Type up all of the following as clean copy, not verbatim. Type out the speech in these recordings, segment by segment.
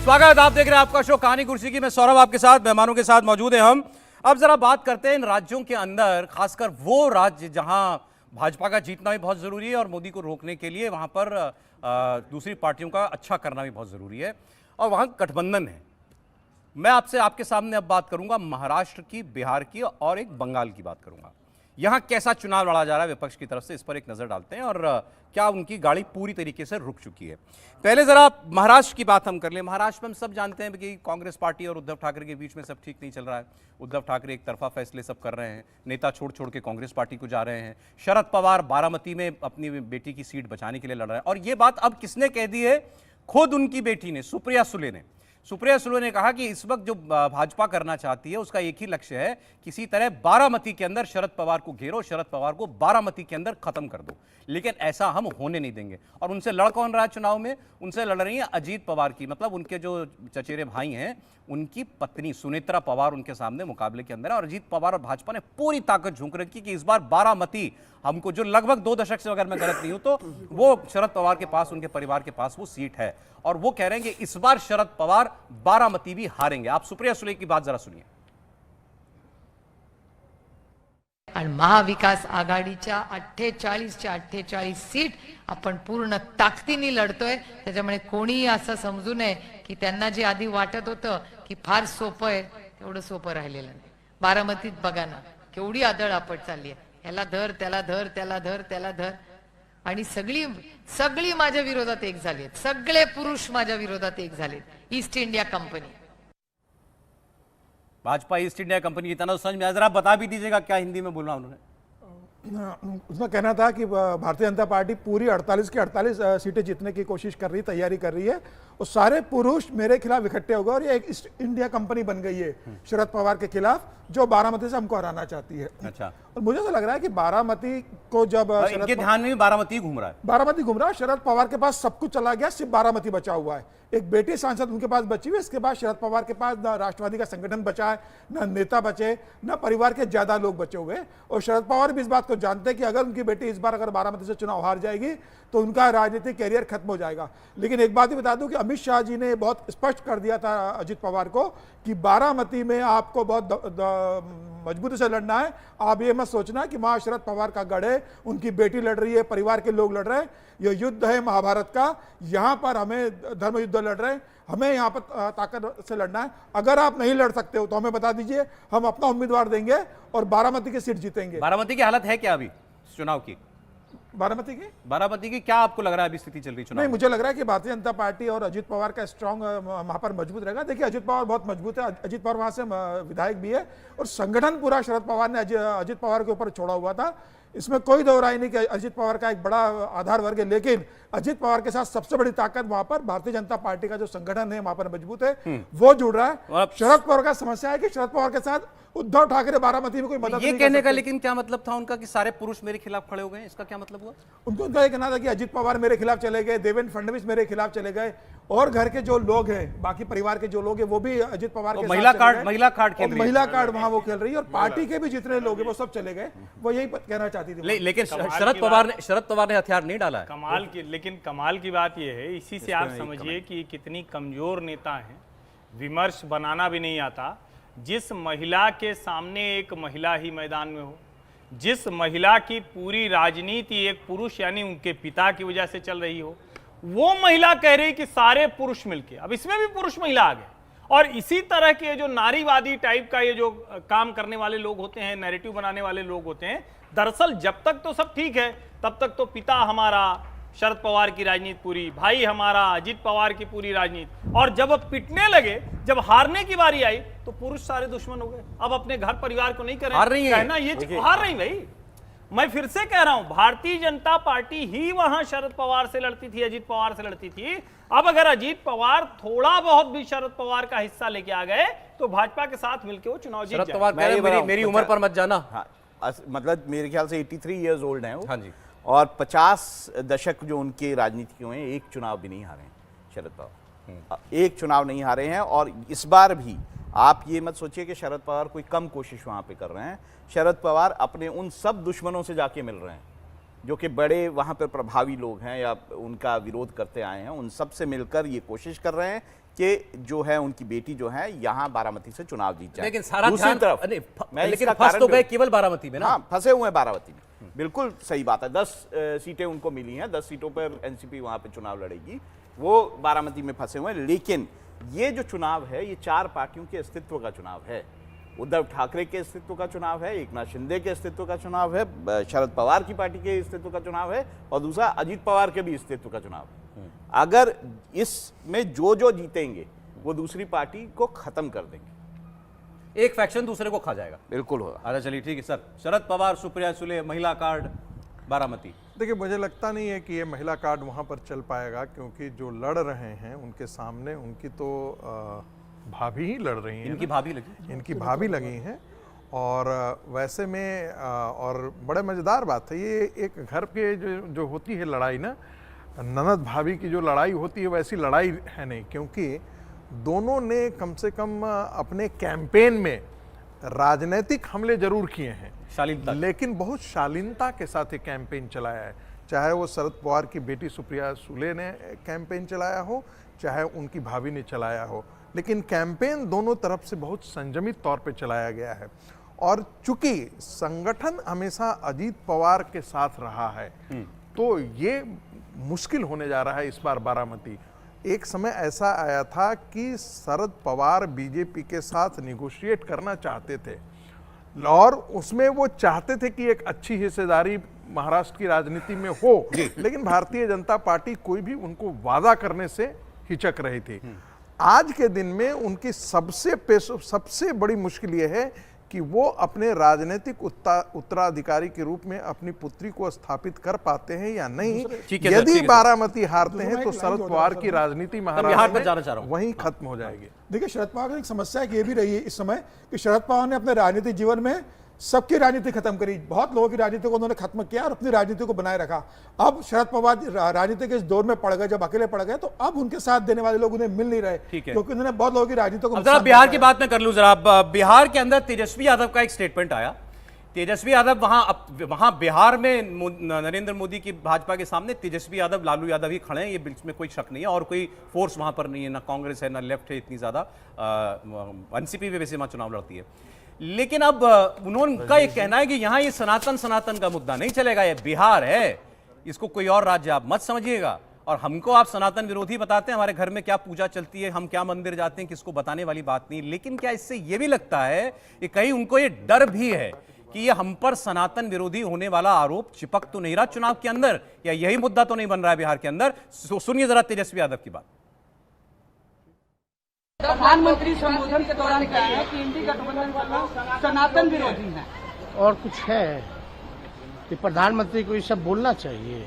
स्वागत, आप देख रहे हैं आपका शो कहानी कुर्सी की। मैं सौरभ आपके साथ, मेहमानों के साथ मौजूद हैं हम। अब जरा बात करते हैं इन राज्यों के अंदर, खासकर वो राज्य जहां भाजपा का जीतना भी बहुत जरूरी है और मोदी को रोकने के लिए वहां पर दूसरी पार्टियों का अच्छा करना भी बहुत जरूरी है और वहां गठबंधन है। मैं आपसे आपके सामने अब बात करूंगा महाराष्ट्र की, बिहार की और एक बंगाल की बात करूंगा। यहां कैसा चुनाव लड़ा जा रहा है विपक्ष की तरफ से, इस पर एक नजर डालते हैं और क्या उनकी गाड़ी पूरी तरीके से रुक चुकी है। पहले जरा महाराष्ट्र की बात हम कर लें। महाराष्ट्र में हम सब जानते हैं कि कांग्रेस पार्टी और उद्धव ठाकरे के बीच में सब ठीक नहीं चल रहा है। उद्धव ठाकरे एक तरफा फैसले सब कर रहे हैं, नेता छोड़ छोड़ के कांग्रेस पार्टी को जा रहे हैं। शरद पवार बारामती में अपनी बेटी की सीट बचाने के लिए लड़ रहे हैं और ये बात अब किसने कह दी है? खुद उनकी बेटी ने, सुप्रिया सुले ने। सुप्रिया सुले ने कहा कि इस वक्त जो भाजपा करना चाहती है उसका एक ही लक्ष्य है, किसी तरह बारामती के अंदर शरद पवार को घेरो, शरद पवार को बारामती के अंदर खत्म कर दो, लेकिन ऐसा हम होने नहीं देंगे। और उनसे लड़ कौन रहा है चुनाव में? उनसे लड़ रही है अजीत पवार की, मतलब उनके जो चचेरे भाई हैं उनकी पत्नी सुनेत्रा पवार उनके सामने मुकाबले के अंदर है। और अजीत पवार और भाजपा ने पूरी ताकत झोंक रखी कि इस बार बारामती हमको, जो लगभग 2 दशक से अगर मैं गलत नहीं हूं तो वो शरद पवार के पास, उनके परिवार के पास वो सीट है और वो कह रहे हैं कि इस बार शरद पवार बारामती भी हारेंगे। आप सुप्रिया सुले की बात जरा सुनिए। आणि महाविकास आघाडीच्या 48च्या 48 सीट आपण पूर्ण ताकदीने लढतोय। त्याच्यामुळे कोणी असं समजू नये की त्यांना जे आधी वाटत होतं की फार सोपं आहे, तेवढं सोपं राहिलेलं नाही। बारामतीत बघा ना केवढी आदळआपट चालली आहे, ह्याला धर त्याला धर, त्याला धर त्याला धर, आणि सगळी सगळी माझ्या विरोधात एक झालेत, सगळे पुरुष माझ्या विरोधात एक झालेत। East India company, Bhajpa east India company की तरह समझ में आया, जरा बता भी दीजिएगा क्या हिंदी में बोलना उन्होंने? उसका कहना था कि भारतीय जनता पार्टी पूरी 48 की 48 सीटें जीतने की कोशिश कर रही, तैयारी कर रही है और सारे पुरुष मेरे खिलाफ इकट्ठे हो गए और ये एक ईस्ट इंडिया कंपनी बन गई है शरद पवार के खिलाफ, जो बारामती से हमको हराना चाहती है। अच्छा, और मुझे तो लग रहा है कि बारामती को जब इनके ध्यान में भी बारामती घूम रहा है, बारामती घूम रहा है। शरद पवार के पास सब कुछ चला गया, सिर्फ बारामती बचा हुआ है। एक बेटी सांसद उनके पास बची हुई है, इसके बाद शरद पवार के पास ना राष्ट्रवादी का संगठन बचा है, ना नेता बचे, ना परिवार के ज्यादा लोग बचे हुए। और शरद पवार भी इस बात को जानते हैं कि अगर उनकी बेटी इस बार अगर बारामती से चुनाव हार जाएगी तो उनका राजनीतिक कैरियर खत्म हो जाएगा। लेकिन एक बात ही बता दूं कि अमित शाह जी ने बहुत स्पष्ट कर दिया था अजित पवार को कि बारामती में आपको बहुत मजबूती से लड़ना है। आप ये मत सोचना कि वहां शरद पवार का गढ़ है, उनकी बेटी लड़ रही है, परिवार के लोग लड़ रहे हैं। ये युद्ध है महाभारत का, यहाँ पर हमें धर्म युद्ध लड़ रहे हैं, हमें यहाँ पर ताकत से लड़ना है। अगर आप नहीं लड़ सकते हो तो हमें बता दीजिए, हम अपना उम्मीदवार देंगे और बारामती की सीट जीतेंगे। बारामती की हालत है क्या अभी चुनाव की? बारामती की क्या आपको लग रहा है अभी स्थिति चल रही चुनाव? नहीं, मुझे लग रहा है कि भारतीय जनता पार्टी और अजित पवार का स्ट्रांग वहां पर मजबूत रहेगा। देखिए अजित पवार बहुत मजबूत है, अजित पवार वहां से विधायक भी है और संगठन पूरा शरद पवार ने अजित पवार के ऊपर छोड़ा हुआ था। इसमें कोई दो राय नहीं कि अजित पवार का एक बड़ा आधार वर्ग है, लेकिन अजित पवार के साथ सबसे बड़ी ताकत वहां पर भारतीय जनता पार्टी का जो संगठन है वहां पर मजबूत है, वो जुड़ रहा है। शरद पवार का समस्या है कि शरद पवार के साथ उद्धव ठाकरे बारामती में कोई मदद ये कहने का लेकिन क्या मतलब था उनका कि सारे पुरुष मेरे खिलाफ खड़े हो गए, इसका क्या मतलब हुआ? उनका ये कहना था कि अजित पवार मेरे खिलाफ चले गए, देवेंद्र फडणवीस मेरे खिलाफ चले गए और घर के जो लोग हैं, बाकी परिवार के जो लोग हैं वो भी अजित पवार के महिला कार्ड वहां वो खेल रही है और पार्टी के भी जितने लोग हैं वो सब चले गए। वो यही कहना चाहती थी। लेकिन शरद पवार ने हथियार नहीं डाला है। लेकिन कमाल की बात यह है, इसी से आप समझिए कि कितनी कमजोर नेता हैं, विमर्श बनाना भी नहीं आता। जिस महिला के सामने एक महिला ही मैदान में हो, जिस महिला की पूरी राजनीति एक पुरुष यानी उनके पिता की वजह से चल रही हो, वो महिला कह रही कि सारे पुरुष मिलके, अब इसमें भी पुरुष महिला आ गए। और इसी तरह के जो नारीवादी टाइप का ये जो काम करने वाले लोग होते हैं, नैरेटिव बनाने वाले लोग होते हैं, दरअसल जब तक तो सब ठीक है, तब तक तो पिता हमारा, शरद पवार की राजनीति पूरी, भाई हमारा, अजित पवार की पूरी राजनीति, और जब अब पिटने लगे, जब हारने की बारी आई तो पुरुष सारे दुश्मन हो गए। अब अपने घर परिवार को नहीं करें, हार रही है, कहना ये हार रही भाई। मैं फिर से कह रहा हूं, भारतीय जनता पार्टी ही वहां शरद पवार से लड़ती थी, अजित पवार से लड़ती थी। अब अगर अजित पवार थोड़ा बहुत भी शरद पवार का हिस्सा लेके आ गए तो भाजपा के साथ मिलकर वो चुनाव जीत जाएंगे। शरद पवार मेरी उम्र पर मत जाना। हाँ, मतलब मेरे ख्याल से 83 इयर्स ओल्ड हैं वो। हाँ जी। और 50 दशक जो उनके राजनीति हुए हैं, एक चुनाव भी नहीं हारे हैं शरद पवार, एक चुनाव नहीं हारे हैं। और इस बार भी आप ये मत सोचिए कि शरद पवार कोई कम कोशिश वहां पे कर रहे हैं। शरद पवार अपने उन सब दुश्मनों से जाके मिल रहे हैं जो कि बड़े वहाँ पर प्रभावी लोग हैं या उनका विरोध करते आए हैं, उन सब से मिलकर ये कोशिश कर रहे हैं कि जो है उनकी बेटी जो है यहाँ बारामती से चुनाव जीत जाए। लेकिन सारा दूसरी ध्यान तरफ मैं लेकिन इसका फंस कारण तो गए केवल बारामती में ना। हाँ, फंसे हुए हैं बारामती में, बिल्कुल सही बात है। 10 सीटें उनको मिली हैं, 10 सीटों पर एनसीपी वहां पे चुनाव लड़ेगी, वो बारामती में फंसे हुए हैं। लेकिन ये जो चुनाव है ये 4 पार्टियों के अस्तित्व का चुनाव है। उद्धव ठाकरे के अस्तित्व का चुनाव है, एकनाथ शिंदे के अस्तित्व का चुनाव है, शरद पवार की पार्टी के अस्तित्व का चुनाव है, और दूसरा अजीत पवार के भी अस्तित्व का चुनाव है। अगर इसमें जो जीतेंगे वो दूसरी पार्टी को खत्म कर देंगे, एक फैक्शन दूसरे को खा जाएगा। बिल्कुल होगा। अच्छा चलिए ठीक है सर। शरद पवार, सुप्रिया सुले, महिला कार्ड, बारामती। देखिए, मुझे लगता नहीं है कि ये महिला कार्ड वहाँ पर चल पाएगा, क्योंकि जो लड़ रहे हैं उनके सामने उनकी तो भाभी ही लड़ रही हैं, इनकी भाभी लगी, इनकी भाभी लगी हैं। और वैसे में और बड़े मज़ेदार बात है, ये एक घर के जो होती है लड़ाई ना, ननद भाभी की जो लड़ाई होती है वैसी लड़ाई है नहीं, क्योंकि दोनों ने कम से कम अपने कैंपेन में राजनीतिक हमले जरूर किए हैं, शालीनता, लेकिन बहुत शालीनता के साथ ये कैंपेन चलाया है। चाहे वो शरद पवार की बेटी सुप्रिया सुले ने कैंपेन चलाया हो, चाहे उनकी भाभी ने चलाया हो, लेकिन कैंपेन दोनों तरफ से बहुत संयमित तौर पे चलाया गया है। और चूंकि संगठन हमेशा अजीत पवार के साथ रहा है, तो ये मुश्किल होने जा रहा है इस बार बारामती। एक समय ऐसा आया था कि शरद पवार बीजेपी के साथ निगोशिएट करना चाहते थे, और उसमें वो चाहते थे कि एक अच्छी हिस्सेदारी महाराष्ट्र की राजनीति में हो, लेकिन भारतीय जनता पार्टी कोई भी उनको वादा करने से हिचक रही थी। आज के दिन में उनकी सबसे बड़ी मुश्किल ये है कि वो अपने राजनीतिक उत्तराधिकारी के रूप में अपनी पुत्री को स्थापित कर पाते हैं या नहीं। यदि बारामती हारते हैं तो शरद पवार की राजनीति महाराष्ट्र में वहीं खत्म हो जाएगी। देखिए, शरद पवार की एक समस्या ये भी रही है इस समय कि शरद पवार ने अपने राजनीतिक जीवन में सबकी राजनीति खत्म करी, बहुत लोगों की राजनीति को उन्होंने खत्म किया और अपनी राजनीति को बनाए रखा। अब शरद पवार राजनीति के इस दौर में पड़ गए, जब अकेले पड़ गए, तो अब उनके साथ देने वाले लोग उन्हें मिल नहीं रहे, क्योंकि उन्होंने बहुत लोगों की राजनीति को। जरा बिहार की बात मैं कर लूं जरा। बिहार के अंदर तेजस्वी यादव का एक स्टेटमेंट आया। तेजस्वी यादव वहां बिहार में नरेंद्र मोदी की भाजपा के सामने तेजस्वी यादव, लालू यादव ही खड़े हैं, ये बीच में कोई शक नहीं है, और कोई फोर्स वहां पर नहीं है, ना कांग्रेस है ना लेफ्ट है इतनी ज्यादा। एनसीपी भी वैसे वहां चुनाव लड़ती है। लेकिन अब उनका ये कहना है कि यहां ये सनातन का मुद्दा नहीं चलेगा, ये बिहार है, इसको कोई और राज्य आप मत समझिएगा, और हमको आप सनातन विरोधी बताते हैं, हमारे घर में क्या पूजा चलती है, हम क्या मंदिर जाते हैं, किसको बताने वाली बात नहीं। लेकिन क्या इससे ये भी लगता है कि कहीं उनको ये डर भी है कि ये हम पर सनातन विरोधी होने वाला आरोप चिपक तो नहीं रहा चुनाव के अंदर, या यही मुद्दा तो नहीं बन रहा है बिहार के अंदर? सुनिए जरा तेजस्वी यादव की बात। प्रधानमंत्री संबोधन के दौरान कहा है कि इंडी गठबंधन वाला सनातन विरोधी है, और कुछ है कि प्रधानमंत्री को ये सब बोलना चाहिए?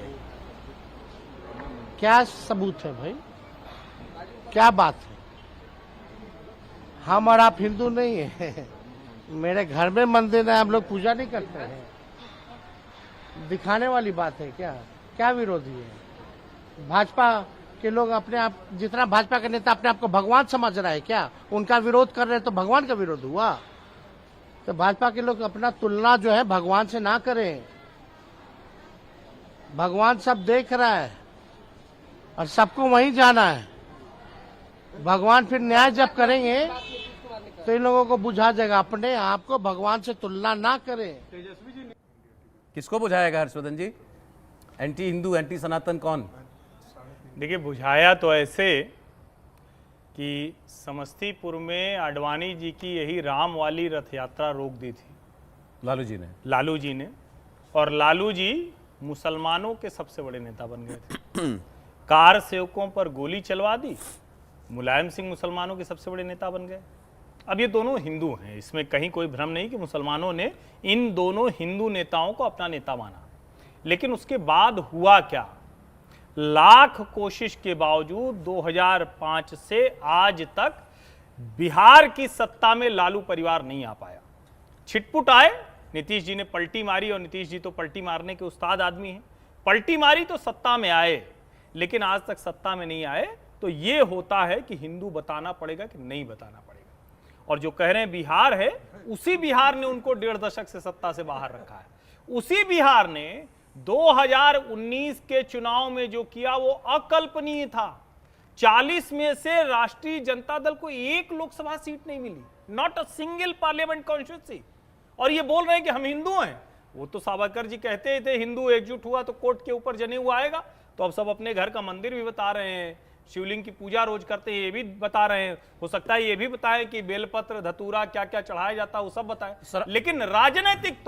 क्या सबूत है भाई, क्या बात है? हम और आप हिंदू नहीं है, मेरे घर में मंदिर है, हम लोग पूजा नहीं करते हैं, दिखाने वाली बात है क्या? क्या विरोधी है? भाजपा के लोग अपने आप, जितना भाजपा के नेता अपने आप को भगवान समझ रहा है क्या? उनका विरोध कर रहे हैं तो भगवान का विरोध हुआ? तो भाजपा के लोग अपना तुलना जो है भगवान से ना करें। भगवान सब देख रहा है और सबको वहीं जाना है। भगवान फिर न्याय जब करेंगे तो इन लोगों को बुझा जाएगा। अपने आप को भगवान से तुलना ना करें। किसको बुझाएगा हर्षवर्धन जी? एंटी हिंदू, एंटी सनातन कौन? देखिए, बुझाया तो ऐसे कि समस्तीपुर में आडवाणी जी की यही राम वाली रथ यात्रा रोक दी थी लालू जी ने, और लालू जी मुसलमानों के सबसे बड़े नेता बन गए थे। कार सेवकों पर गोली चलवा दी, मुलायम सिंह मुसलमानों के सबसे बड़े नेता बन गए। अब ये दोनों हिंदू हैं, इसमें कहीं कोई भ्रम नहीं कि मुसलमानों ने इन दोनों हिंदू नेताओं को अपना नेता माना। लेकिन उसके बाद हुआ क्या? लाख कोशिश के बावजूद 2005 से आज तक बिहार की सत्ता में लालू परिवार नहीं आ पाया। छिटपुट आए, नीतीश जी ने पलटी मारी, और नीतीश जी तो पलटी मारने के उस्ताद आदमी हैं। पलटी मारी तो सत्ता में आए, लेकिन आज तक सत्ता में नहीं आए। तो ये होता है कि हिंदू बताना पड़ेगा कि नहीं बताना पड़ेगा। और जो कह रहे हैं बिहार है, उसी बिहार ने उनको 1.5 दशक से सत्ता से बाहर रखा है। उसी बिहार ने 2019 के चुनाव में जो किया वो अकल्पनीय था। 40 में से राष्ट्रीय जनता दल को एक लोकसभा सीट नहीं मिली, not a single parliament constituency. और ये बोल रहे हैं कि हम हिंदू हैं। वो तो सावरकर जी कहते थे हिंदू एकजुट हुआ तो कोर्ट के ऊपर जनेऊ आएगा। तो अब सब अपने घर का मंदिर भी बता रहे हैं, शिवलिंग की पूजा रोज करते हैं ये भी बता रहे हैं। हो सकता है ये भी बताएं कि बेलपत्र धतूरा क्या क्या चढ़ाया जाता है वो सब बताएं। लेकिन राजनैतिक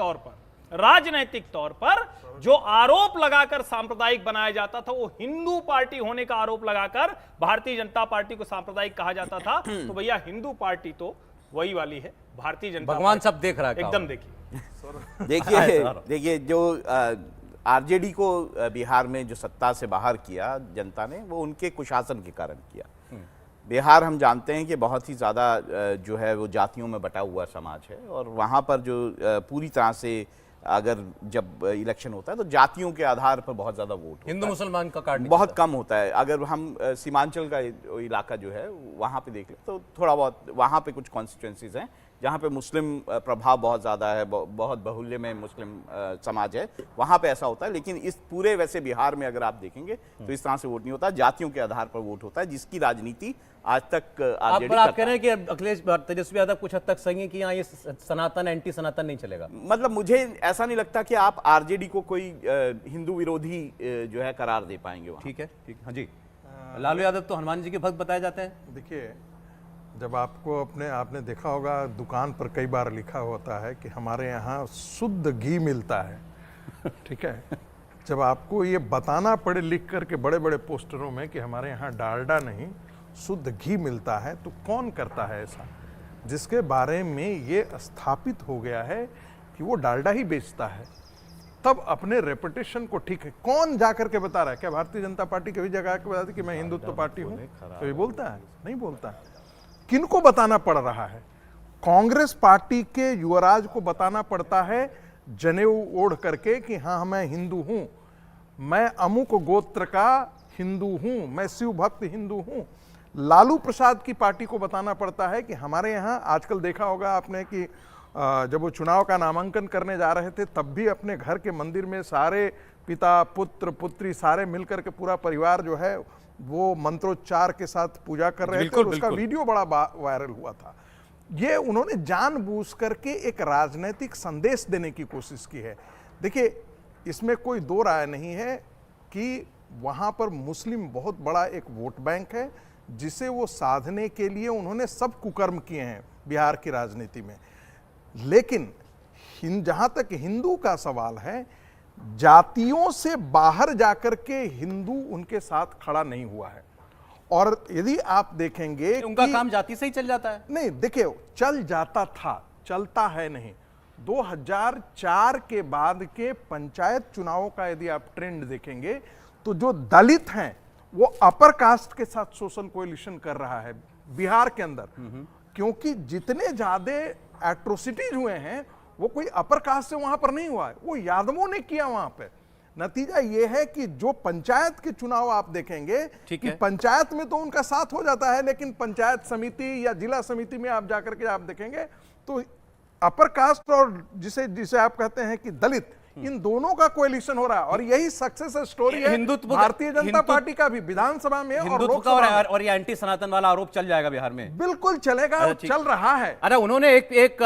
तौर पर जो आरोप लगाकर सांप्रदायिक बनाया जाता था, वो हिंदू पार्टी होने का आरोप लगाकर भारतीय जनता पार्टी को सांप्रदायिक कहा जाता था। तो भैया हिंदू पार्टी तो वही वाली है, भारतीय जनता भगवान पार्टी। सब देख रहा है एकदम देखिए देखिए जो आरजेडी को बिहार में जो सत्ता से बाहर किया जनता ने, वो उनके कुशासन के कारण किया। बिहार हम जानते हैं कि बहुत ही ज़्यादा जो है वो जातियों में बटा हुआ समाज है, और वहाँ पर जो पूरी तरह से अगर जब इलेक्शन होता है तो जातियों के आधार पर बहुत ज़्यादा वोट होता है। हिंदू मुसलमान का कार्ड बहुत कम होता है। अगर हम सीमांचल का इलाका जो है वहाँ पे देख लें तो थोड़ा बहुत वहाँ पे कुछ कॉन्स्टिट्यूंसीज हैं जहाँ पे मुस्लिम प्रभाव बहुत ज़्यादा है, बहुत बहुल्य में मुस्लिम समाज है, वहाँ पे ऐसा होता है। लेकिन इस पूरे वैसे बिहार में अगर आप देखेंगे तो इस तरह से वोट नहीं होता, जातियों के आधार पर वोट होता है, जिसकी राजनीति आज तक आप कह रहे हैं कि अखिलेश तेजस्वी यादव कुछ हद तक सही है कि यहाँ ये सनातन एंटी सनातन नहीं चलेगा। मतलब मुझे ऐसा नहीं लगता कि आप आरजेडी को कोई हिंदू विरोधी जो है करार दे पाएंगे वहाँ। ठीक है, ठीक। हाँ जी, लालू यादव तो हनुमान जी के भक्त बताए जाते हैं। देखिए, जब आपने देखा होगा दुकान पर कई बार लिखा होता है कि हमारे यहाँ शुद्ध घी मिलता है, ठीक है। जब आपको ये बताना पड़े लिख करके बड़े बड़े पोस्टरों में कि हमारे यहाँ डालडा नहीं शुद्ध घी मिलता है, तो कौन करता है ऐसा, जिसके बारे में ये स्थापित हो गया है कि वो डालडा ही बेचता है, तब अपने रेपुटेशन को ठीक है। कौन जाकर के बता रहा है? क्या भारतीय जनता पार्टी कभी जगह के बताती कि मैं हिंदुत्व पार्टी हूँ? तो ये बोलता है? नहीं बोलता है। किनको बताना पड़ रहा है? कांग्रेस पार्टी के युवराज को बताना पड़ता है जनेऊ ओढ़ करके कि हाँ मैं हिंदू हूं, मैं अमुक गोत्र का हिंदू हूं, मैं शिव भक्त हिंदू हूं। लालू प्रसाद की पार्टी को बताना पड़ता है कि हमारे यहाँ आजकल देखा होगा आपने कि जब वो चुनाव का नामांकन करने जा रहे थे तब भी अपने घर के मंदिर में सारे पिता पुत्र पुत्री सारे मिलकर के पूरा परिवार जो है वो मंत्रोच्चार के साथ पूजा कर रहे थे। उसका वीडियो बड़ा वायरल हुआ था। ये उन्होंने जानबूझ करके एक राजनीतिक संदेश देने की कोशिश की है। देखिए, इसमें कोई दो राय नहीं है कि वहाँ पर मुस्लिम बहुत बड़ा एक वोट बैंक है, जिसे वो साधने के लिए उन्होंने सब कुकर्म किए हैं बिहार की राजनीति में। लेकिन जहाँ तक हिंदू का सवाल है, जातियों से बाहर जाकर के हिंदू उनके साथ खड़ा नहीं हुआ है। और यदि आप देखेंगे उनका काम जाति से ही चल जाता है। नहीं, देखिए, चल जाता था, चलता है नहीं। 2004 के बाद के पंचायत चुनावों का यदि आप ट्रेंड देखेंगे तो जो दलित हैं वो अपर कास्ट के साथ सोशल कोएलिशन कर रहा है बिहार के अंदर, क्योंकि जितने ज्यादा एट्रोसिटीज हुए हैं वो कोई अपर कास्ट से वहां पर नहीं हुआ है, वो यादवों ने किया वहां पे। नतीजा ये है कि जो पंचायत के चुनाव आप देखेंगे कि पंचायत में तो उनका साथ हो जाता है, लेकिन पंचायत समिति या जिला समिति में आप जाकर के आप देखेंगे तो अपर कास्ट और जिसे आप कहते हैं कि दलित, इन दोनों का कोएलिशन हो रहा है। और यही सक्सेस स्टोरी है भारतीय जनता पार्टी का भी विधानसभा में और लोकसभा में। और ये एंटी सनातन वाला आरोप चल जाएगा बिहार में? बिल्कुल चलेगा, चल रहा है। अरे उन्होंने एक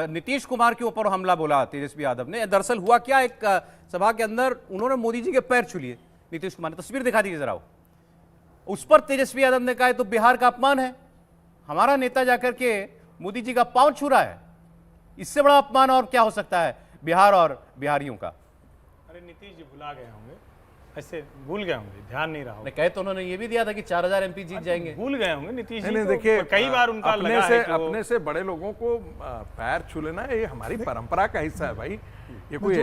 नीतीश कुमार के ऊपर हमला बोला तेजस्वी यादव ने। दरअसल हुआ क्या, एक सभा के अंदर उन्होंने मोदी जी के पैर छू लिए नीतीश कुमार ने। तस्वीर दिखा दीजिए जरा। उस पर तेजस्वी यादव ने कहा तो बिहार का अपमान है, हमारा नेता जाकर के मोदी जी का पांव छू रहा है, इससे बड़ा अपमान और क्या हो सकता है बिहार और बिहारियों का? अरे नीतीश जी भुला गए होंगे, ऐसे भूल गए होंगे, ध्यान नहीं रहा होगा। कहे तो उन्होंने ये भी दिया था कि 4000 एमपी जीत जाएंगे। भूल गए होंगे नीतीश जी। नहीं, देखिए, कई बार उनका अपने से बड़े लोगों को पैर छू लेना ये हमारी परंपरा का हिस्सा है भाई। ये कोई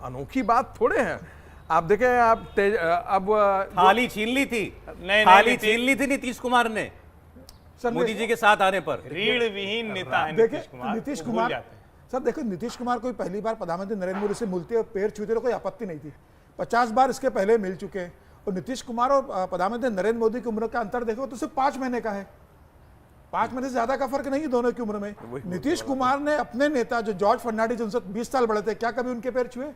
अनोखी बात थोड़े है। आप देखें, अब थाली छीन ली थी, थाली छीन ली थी नीतीश कुमार ने मोदी जी के साथ आने पर। रीढ़ विहीन नेता है नीतीश कुमार। सर देखो, नीतीश कुमार को पहली बार प्रधानमंत्री नरेंद्र मोदी से मिलते और पैर छूते तो कोई आपत्ति नहीं थी। 50 बार इसके पहले मिल चुके हैं। और नीतीश कुमार और प्रधानमंत्री नरेंद्र मोदी की उम्र का अंतर देखो तो सिर्फ 5 महीने का है। 5 महीने से ज्यादा का फर्क नहीं है दोनों की उम्र में। नीतीश कुमार ने अपने नेता जो जॉर्ज फर्नांडिस उनसे 20 साल बड़े थे, क्या कभी उनके पैर छुए?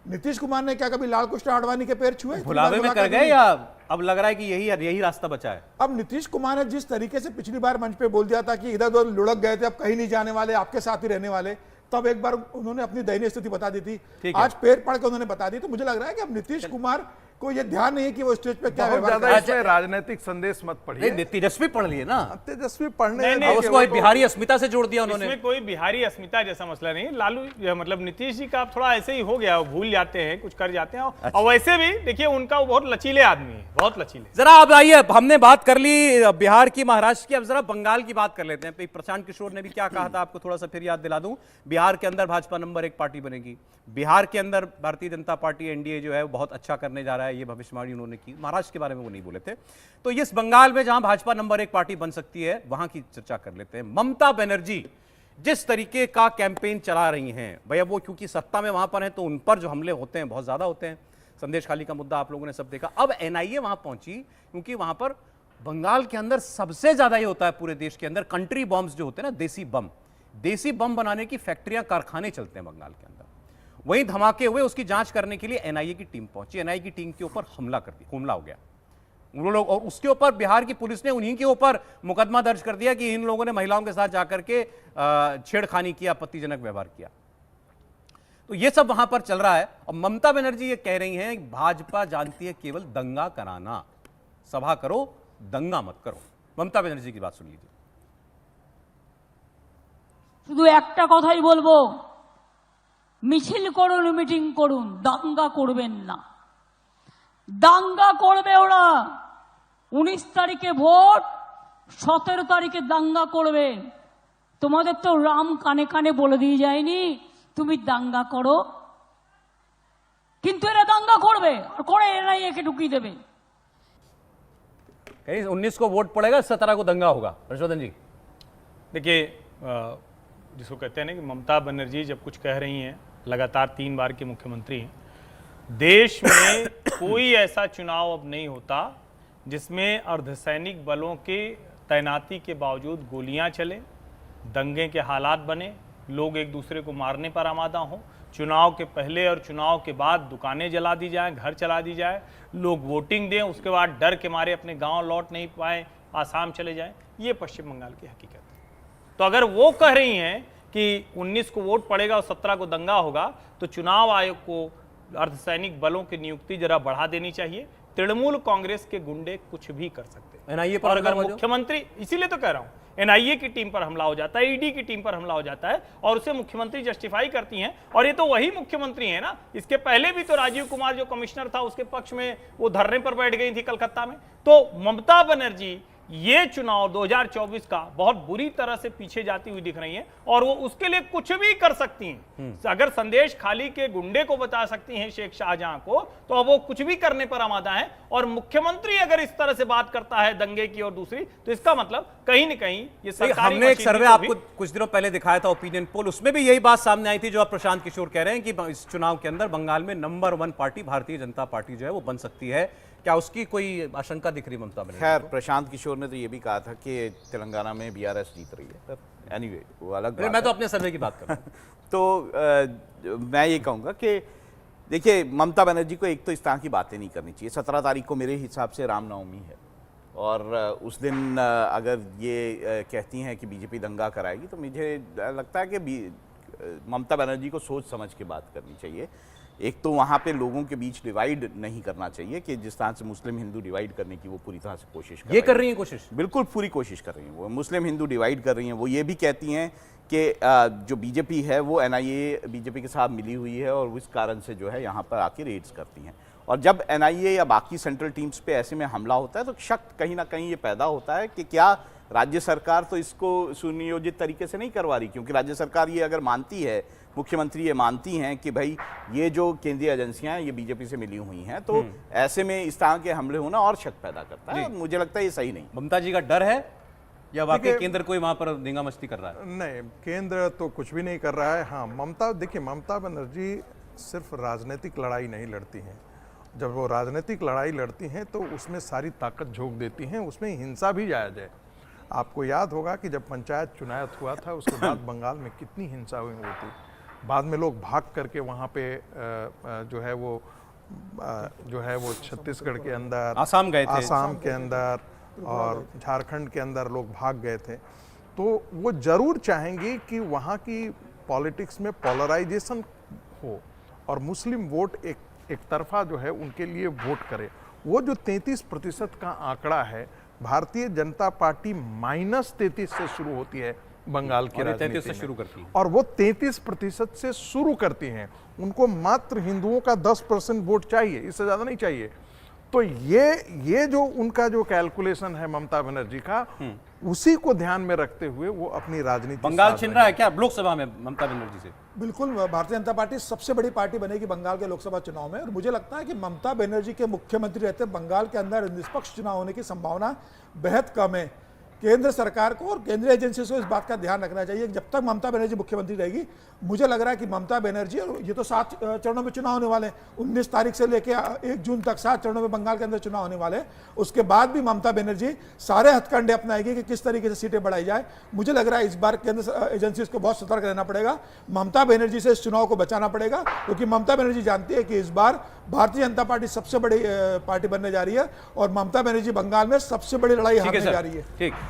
नीतीश कुमार ने क्या कभी लाल कृष्ण आडवाणी के पैर छुए? भुलावे में कर गए या अब लग रहा है कि यही रास्ता बचा है? अब नीतीश कुमार ने जिस तरीके से पिछली बार मंच पे बोल दिया था कि इधर उधर लुढ़क गए थे, अब कहीं नहीं जाने वाले, आपके साथ ही रहने वाले, तब एक बार उन्होंने अपनी दयनीय स्थिति बता दी थी। आज पैर पड़ के उन्होंने बता दी। तो मुझे लग रहा है कि अब नीतीश कुमार को ये ध्यान नहीं है कि वो स्टेज पे क्या बहुत व्यवहार ज्यादा करें। इसमें राजनीतिक संदेश मत पढ़िए। नहीं, तेजस्वी पढ़ लिए ना, तेजस्वी पढ़ने नहीं, अब नहीं, उसको बिहारी अस्मिता से जोड़ दिया उन्होंने। इसमें कोई बिहारी अस्मिता जैसा मसला नहीं। लालू मतलब नीतीश जी का थोड़ा ऐसे ही हो गया, भूल जाते हैं, कुछ कर जाते हैं। और वैसे भी देखिए उनका वो बहुत लचीले आदमी है, बहुत लचीले। जरा अब आइए, हमने बात कर ली बिहार की, महाराष्ट्र की, अब जरा बंगाल की बात कर लेते हैं। प्रशांत किशोर ने भी क्या कहा था आपको थोड़ा सा फिर याद दिला दूं। बिहार के अंदर भाजपा नंबर 1 पार्टी बनेगी। बिहार के अंदर भारतीय जनता पार्टी एनडीए जो है वो बहुत अच्छा करने जा रहा है, ये भविष्यवाणी उन्होंने की। महाराष्ट्र के बारे में वो नहीं बोले थे। तो इस बंगाल में जहां भाजपा नंबर 1 पार्टी बन सकती है वहां की चर्चा कर लेते हैं। ममता बनर्जी जिस तरीके का कैंपेन चला रही हैं, भैया वो क्योंकि सत्ता में वहां पर है तो उन पर जो हमले होते हैं बहुत ज्यादा होते हैं। संदेश खाली का मुद्दा आप लोगों ने सब देखा। अब एनआईए वहां पहुंची क्योंकि वहां पर बंगाल के अंदर सबसे ज्यादा ये होता है पूरे देश के अंदर, कंट्री बॉम्ब्स जो होते हैं ना, देसी बम बनाने की फैक्ट्रियां, कारखाने चलते हैं बंगाल के अंदर। वहीं धमाके हुए, उसकी जांच करने के लिए एनआईए की टीम पहुंची। एनआईए की टीम के ऊपर हमला हो गया उन लोग, और उसके ऊपर बिहार की पुलिस ने उन्हीं के ऊपर मुकदमा दर्ज कर दिया कि इन लोगों ने महिलाओं के साथ जाकर के छेड़खानी किया, आपत्तिजनक व्यवहार किया। तो ये सब वहां पर चल रहा है। और ममता बनर्जी ये कह रही हैं भाजपा जानती है केवल दंगा कराना, सभा करो दंगा मत करो। ममता बनर्जी की बात सुन लीजिए। শুধু একটা কথাই বলবো, মিছিল করুন, মিটিং করুন, দাঙ্গা করবেন না। দাঙ্গা করবে ওরা। 19 তারিখে ভোট, 17 তারিখে দাঙ্গা করবে। তোমাদের তো রাম কানে কানে বলে দিয়ে যায়নি তুমি দাঙ্গা করো, কিন্তু এরা দাঙ্গা করবে আর করে এরাই একে ঢুকিয়ে দেবে। 19 को वोट पड़ेगा, 17 को दंगा होगा। हर्षवर्धन जी देखिए, जिसको कहते हैं ना कि ममता बनर्जी जब कुछ कह रही हैं, लगातार 3 बार की मुख्यमंत्री हैं। देश में कोई ऐसा चुनाव अब नहीं होता जिसमें अर्धसैनिक बलों के तैनाती के बावजूद गोलियां चले, दंगे के हालात बने, लोग एक दूसरे को मारने पर आमादा हों, चुनाव के पहले और चुनाव के बाद दुकानें जला दी जाएं, घर चला दी जाए, लोग वोटिंग दें, उसके बाद डर के मारे अपने गांव लौट नहीं पाए, आसाम चले जाएं। ये पश्चिम बंगाल की हकीकत है। तो अगर वो कह रही हैं कि 19 को वोट पड़ेगा और 17 को दंगा होगा, तो चुनाव आयोग को अर्धसैनिक बलों की नियुक्ति जरा बढ़ा देनी चाहिए। तृणमूल कांग्रेस के गुंडे कुछ भी कर सकते हैं। एनआईए पर और अगर हमला हो मुख्यमंत्री, इसीलिए तो कह रहा हूं, एनआईए की टीम पर हमला हो जाता है, ईडी की टीम पर हमला हो जाता है और उसे मुख्यमंत्री जस्टिफाई करती हैं। और ये तो वही मुख्यमंत्री है ना, इसके पहले भी तो राजीव कुमार जो कमिश्नर था उसके पक्ष में वो धरने पर बैठ गई थी कलकत्ता में। तो ममता बनर्जी ये चुनाव 2024 का बहुत बुरी तरह से पीछे जाती हुई दिख रही हैं और वो उसके लिए कुछ भी कर सकती हैं। अगर संदेश खाली के गुंडे को बता सकती हैं शेख शाहजहां को, तो अब वो कुछ भी करने पर आमादा है। और मुख्यमंत्री अगर इस तरह से बात करता है दंगे की और दूसरी, तो इसका मतलब कहीं न कहीं ये सरकारी हमने एक मशीनरी सर्वे को आपको भी कुछ दिनों पहले दिखाया था, ओपिनियन पोल, उसमें भी यही बात सामने आई थी जो आप प्रशांत किशोर कह रहे हैं कि इस चुनाव के अंदर बंगाल में number 1 party Bharatiya Janata party जो है वो बन सकती है। क्या उसकी कोई आशंका दिख रही ममता बनर्जी? खैर, प्रशांत किशोर ने तो ये भी कहा था कि तेलंगाना में बीआरएस जीत रही है, पर एनीवे वो अलग बात मैं है। तो अपने सर्वे की बात कर रहा हूं। तो मैं ये कहूँगा कि देखिए, ममता बनर्जी को एक तो इस तरह की बातें नहीं करनी चाहिए। 17 तारीख को मेरे हिसाब से रामनवमी है और उस दिन अगर ये कहती हैं कि बीजेपी दंगा कराएगी, तो मुझे लगता है कि ममता बनर्जी को सोच समझ के बात करनी चाहिए। एक तो वहाँ पे लोगों के बीच डिवाइड नहीं करना चाहिए कि जिस तरह से मुस्लिम हिंदू डिवाइड करने की वो पूरी तरह से कोशिश कर रही हैं कोशिश, बिल्कुल पूरी कोशिश कर रही हैं। वो मुस्लिम हिंदू डिवाइड कर रही हैं। वो ये भी कहती हैं कि जो बीजेपी है वो एनआईए बीजेपी के साथ मिली हुई है और उस कारण से जो है यहाँ पर आके रेड्स करती हैं। और जब एनआईए या बाकी सेंट्रल टीम्स पे ऐसे में हमला होता है तो शक कहीं ना कहीं ये पैदा होता है कि क्या राज्य सरकार तो इसको सुनियोजित तरीके से नहीं करवा रही, क्योंकि राज्य सरकार ये अगर मानती है, मुख्यमंत्री ये मानती हैं कि भाई ये जो केंद्रीय एजेंसियां हैं ये बीजेपी से मिली हुई हैं, तो ऐसे में इस तरह के हमले होना और शक पैदा करता है। मुझे लगता है ये सही नहीं। ममता जी का डर है या वाकई केंद्र कोई वहां पर दंगा मस्ती कर रहा है? नहीं, केंद्र तो कुछ भी नहीं कर रहा है। हाँ, ममता बनर्जी सिर्फ राजनीतिक लड़ाई नहीं लड़ती हैं। जब वो राजनीतिक लड़ाई लड़ती हैं तो उसमें सारी ताकत झोंक देती हैं, उसमें हिंसा भी जायज़ है। आपको याद होगा कि जब पंचायत चुनाव हुआ था उसके बाद बंगाल में कितनी हिंसा हुई थी। बाद में लोग भाग करके वहाँ पे जो है वो छत्तीसगढ़ के अंदर, आसाम गए थे, आसाम के अंदर और झारखंड के अंदर लोग भाग गए थे। तो वो जरूर चाहेंगे कि वहाँ की पॉलिटिक्स में पोलराइजेशन हो और मुस्लिम वोट एक तरफा जो है उनके लिए वोट करे। वो जो 33% का आंकड़ा है, भारतीय जनता पार्टी -33 से शुरू होती है बंगाल की राजनीति 33 से में। शुरू करती है और वो 33% से शुरू करती हैं। उनको मात्र हिंदुओं का 10% वोट चाहिए, इससे ज्यादा नहीं चाहिए। तो ये जो उनका जो कैलकुलेशन है ममता बनर्जी का, उसी को ध्यान में रखते हुए वो अपनी राजनीति बंगाल छिन रहा है क्या लोकसभा में ममता बनर्जी से? बिल्कुल, भारतीय जनता पार्टी सबसे बड़ी पार्टी बनेगी बंगाल के लोकसभा चुनाव में। और मुझे लगता है कि ममता बनर्जी के मुख्यमंत्री रहते बंगाल के अंदर निष्पक्ष चुनाव होने की संभावना बेहद कम है। केंद्र सरकार को और केंद्रीय एजेंसी को इस बात का ध्यान रखना चाहिए कि जब तक ममता बनर्जी मुख्यमंत्री रहेगी, मुझे लग रहा है कि ममता बनर्जी, और ये तो 7 चरणों में चुनाव होने वाले हैं, 19 तारीख से लेकर 1 जून तक 7 चरणों में बंगाल के अंदर चुनाव होने वाले हैं। उसके बाद भी ममता बनर्जी सारे हथकंडे अपनाएगी कि किस तरीके से सीटें बढ़ाई जाए। मुझे लग रहा है इस बार केंद्र एजेंसी को बहुत सतर्क रहना पड़ेगा, ममता बनर्जी से इस चुनाव को बचाना पड़ेगा, क्योंकि ममता बनर्जी जानती है कि इस बार भारतीय जनता पार्टी सबसे बड़ी पार्टी बनने जा रही है और ममता बनर्जी बंगाल में सबसे बड़ी लड़ाई हारने जा रही है। ठीक।